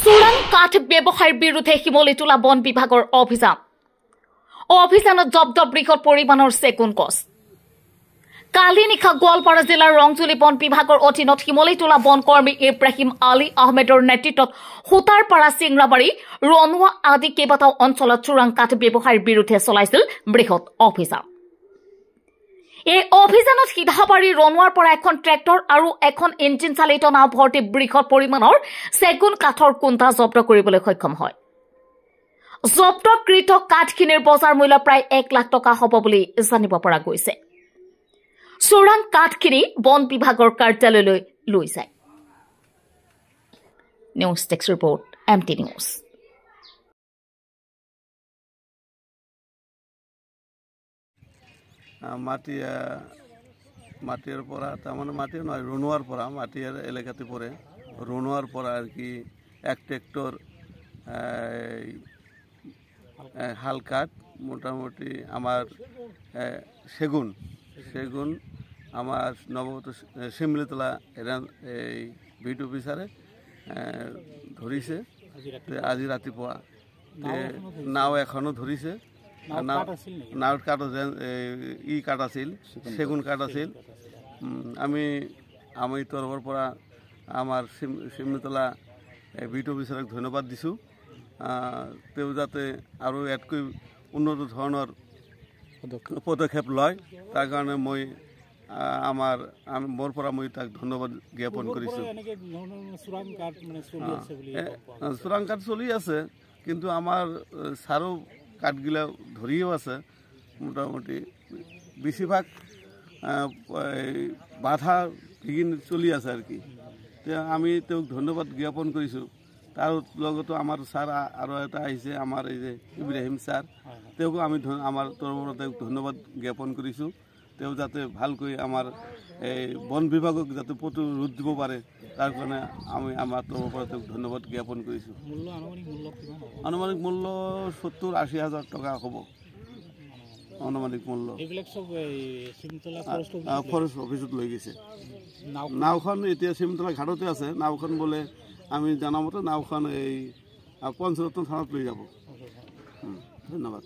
চোৰাং কাঠ ব্যৱসায়ৰ বিৰুদ্ধে শিমলুটোলা বন বিভাগৰ অভিযানত জব্দ বৃহৎ পৰিমাণৰ চেগুন গছ। কালি নিশা গোৱালপাৰা জিলাৰ ৰংজুলি বন বিভাগৰ অধীনত শিমলুটোলা বন কৰ্মী ইব্ৰাহিম আলী আহমেদৰ নেতৃত্বত সুতাৰপাৰা চিংৰাবাৰী ৰণুৱা আদি কেইবাটাও অঞ্চলত চোৰাং কাঠ ব্যৱসায়ৰ বিৰুদ্ধে চলাইছিল বৃহৎ অভিযান। এই অভিযানত সিধাবাৰী ৰণুৱাৰ পৰা এখন ট্ৰেক্টৰ আৰু এখন ইঞ্জিন চালিত নাও ভৰ্তি বৃহৎ পৰিমাণৰ চেগুন কাঠৰ কুণ্টা জব্দ কৰিবলৈ সক্ষম হয়। জব্দকৃত কাঠখিনিৰ বজাৰ মূল্য প্ৰায় 1 লাখ টকা হ'ব বুলি জানিব পৰা গৈছে। চোৰাং কাঠখিনি বন বিভাগৰ কাৰ্যালয়লৈ লৈ যায়। News desk report MT news. মাটিৰ পৰা তাৰমানে মাটি নহয় ৰণুৱাৰ পৰা মাটিৰ এলেকাতে পৰে। ৰণুৱাৰ পৰা আৰ কি এক ট্ৰেক্টৰ হাল কাঠ মোটামুটি আমাৰ সেগুন আমাৰ নবগত শিমলুটোলা এই বিট অফিসাৰে ধৰিছে আজি ৰাতিপুৱা নাও এখনো ধৰিছে। নাও কাঠ কাঠ আছিল সেগুন কাঠ আছিল। আমি তৰফৰ পৰা আমাৰ শিমলুটোলা বিট অফিচাৰক ধন্যবাদ দিছোঁ। তেওঁ যাতে আৰু ইয়াতকৈ উন্নত ধৰণৰ পদক্ষেপ লয় তাৰ কাৰণে মোৰ পৰা মই তাক ধন্যবাদ জ্ঞাপন কৰিছোঁ। চোৰাং কাঠ চলি আছে, কিন্তু আমাৰ চাৰো কাঠগিলা ধৰিও আছে। মোটামুটি বেছিভাগ বাধা বিঘিনি চলি আছে আৰ কি। আমি তেওঁক ধন্যবাদ জ্ঞাপন কৰিছোঁ। তাৰ লগতো আমাৰ ছাৰ আৰু এটা আহিছে, আমাৰ এই যে ইব্ৰাহিম ছাৰ, তেওঁকো আমি আমাৰ তৰফৰ তেওঁক ধন্যবাদ জ্ঞাপন কৰিছোঁ। তেওঁ যাতে ভালকৈ আমাৰ এই বন বিভাগক যাতে প্ৰতিৰোধ দিব পাৰে তাৰ কাৰণে আমি আমাৰ তৰফৰ পৰা তেওঁক ধন্যবাদ জ্ঞাপন কৰিছোঁ। আনুমানিক মূল্য 70-80 হাজাৰ টকা হ'ব আনুমানিক মূল্য। ফৰেষ্ট অফিচত লৈ গৈছে। নাওখন এতিয়া শিমলুটোলা ঘাটতে আছে। নাওখন বোলে আমি জানা মতে নাওখন এই পঞ্চৰত্ন থানাত লৈ যাব। ধন্যবাদ।